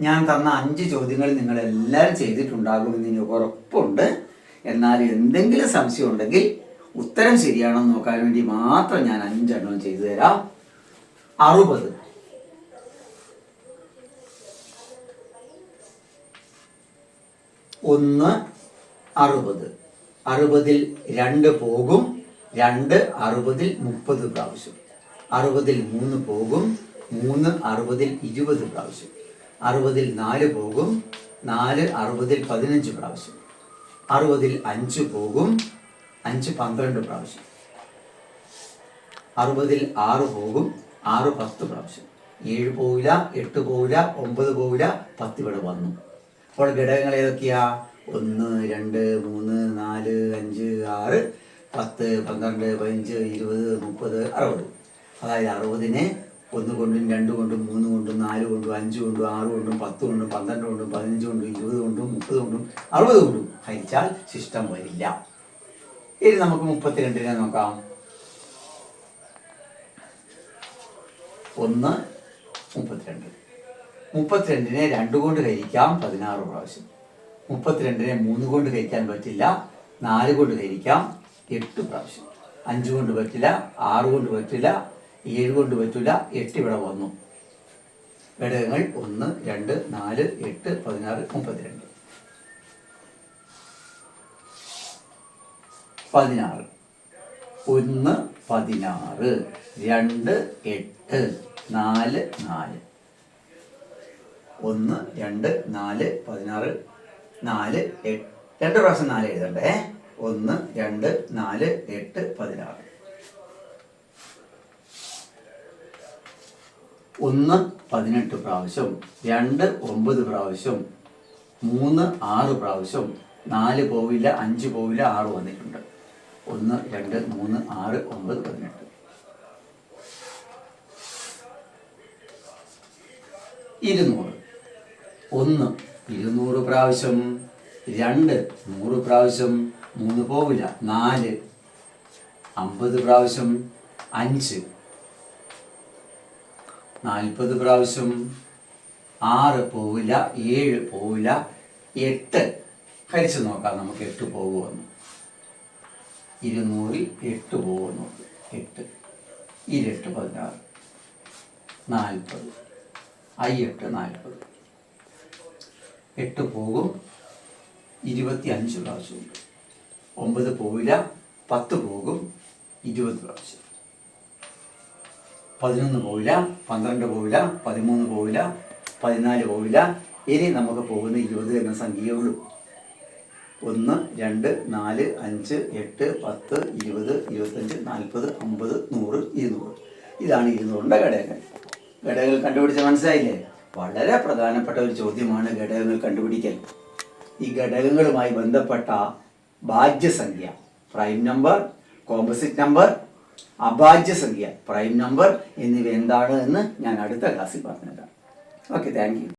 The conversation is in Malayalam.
ഞാൻ തന്ന 5 ചോദ്യങ്ങൾ നിങ്ങളെല്ലാവരും ചെയ്തിട്ടുണ്ടാകുമെന്ന് എനിക്ക് ഉറപ്പുണ്ട്. എന്നാൽ എന്തെങ്കിലും സംശയം ഉണ്ടെങ്കിൽ ഉത്തരം ശരിയാണോ എന്ന് നോക്കാൻ വേണ്ടി മാത്രം ഞാൻ 5 എണ്ണം ചെയ്തു തരാം. 60. 1 60. 60-ൽ 2 പോകും. 2 60-ൽ 30 പ്രാവശ്യം. 60-ൽ 3 പോകും. 3 60-ൽ 20 പ്രാവശ്യം. 60-ൽ 4 പോകും. 4 60-ൽ 15 പ്രാവശ്യം. 60-ൽ 5 പോകും. 5 12 പ്രാവശ്യം. 60-ൽ 6 പോകും. 6 10 പ്രാവശ്യം. 7 പോവില്ല, 8 പോവില്ല, 9 പോവില്ല, 10 ഇവിടെ വന്നു. അപ്പോൾ ഘടകങ്ങൾ ഏതൊക്കെയാ? 1 2 3 4 5 6 10 12 15 20 30 60. അതായത് 60-നെ 1 കൊണ്ടും 2 കൊണ്ടും 3 കൊണ്ടും 4 കൊണ്ടും 5 കൊണ്ടും 6 കൊണ്ടും 10 കൊണ്ടും 12 കൊണ്ടും 15 കൊണ്ടും 20 കൊണ്ടും 30 കൊണ്ടും 60 കൊണ്ടും ഹരിച്ചാൽ ശിഷ്ടം വരില്ല. ഇനി നമുക്ക് 32-നെ നോക്കാം. 1 32. 32-നെ 2 കൊണ്ട് ഹരിക്കാം 16 പ്രാവശ്യം. 32-നെ 3 കൊണ്ട് ഹരിക്കാൻ പറ്റില്ല. 4 കൊണ്ട് ഹരിക്കാം 8 പ്രാവശ്യം. 5 കൊണ്ട് പറ്റില്ല. 6 കൊണ്ട് പറ്റില്ല. 7 കൊണ്ട് പറ്റില്ല. 8 ഇവിടെ വന്നു. ഘടകങ്ങൾ 1 2 4 8 16 32. 16. 1 16 2 8 4 4. 1 2 4 16 4 8. 2 പ്രാവശ്യം 4 എഴുതണ്ടേ. 1 2 4 8 16. 1 18 പ്രാവശ്യം. 2 9 പ്രാവശ്യം. 3 6 പ്രാവശ്യം. 4 പോവില്ല, 5 പോവില്ല, 6 വന്നിട്ടുണ്ട്. 1 2 3 6 9 18. 200. 1 200 പ്രാവശ്യം. 2 100 പ്രാവശ്യം. 3 പോവില്ല. 4 50 പ്രാവശ്യം. 5 40 പ്രാവശ്യം. 6 പോവില്ല. 7 പോവില്ല. 8 ഹരിച്ച് നോക്കാം നമുക്ക് 8 പോകുമെന്ന്. 200-ൽ 8 പോകുന്നു. 8 8 16 40. 8 40. 8 പോകും. 25 പ്രാവശ്യം. 9 പോവില്ല. 10 പോകും. 20 പ്രാവശ്യം. 11 പോവില്ല. 12 പോവില്ല. 13 പോവില്ല. 14 പോവില്ല. ഇനി നമുക്ക് പോകുന്ന 20 എന്ന സംഖ്യയേ ഉള്ളൂ. 1 2 4 5 8 10 20 25 40 50 100 200. ഇതാണ് 200-ന്റെ ഘടകങ്ങൾ. ഘടകങ്ങൾ കണ്ടുപിടിച്ച് മനസ്സിലായില്ലേ? വളരെ പ്രധാനപ്പെട്ട ഒരു ചോദ്യമാണ് ഘടകങ്ങൾ കണ്ടുപിടിക്കൽ. ഈ ഘടകങ്ങളുമായി ബന്ധപ്പെട്ട ഭാജ്യസംഖ്യ, പ്രൈം നമ്പർ, കോമ്പോസിറ്റ് നമ്പർ, അഭാജ്യസംഖ്യ, പ്രൈം നമ്പർ എന്നിവ എന്താണ് എന്ന് ഞാൻ അടുത്ത ക്ലാസ്സിൽ പറഞ്ഞുതരാം. Okay, thank U.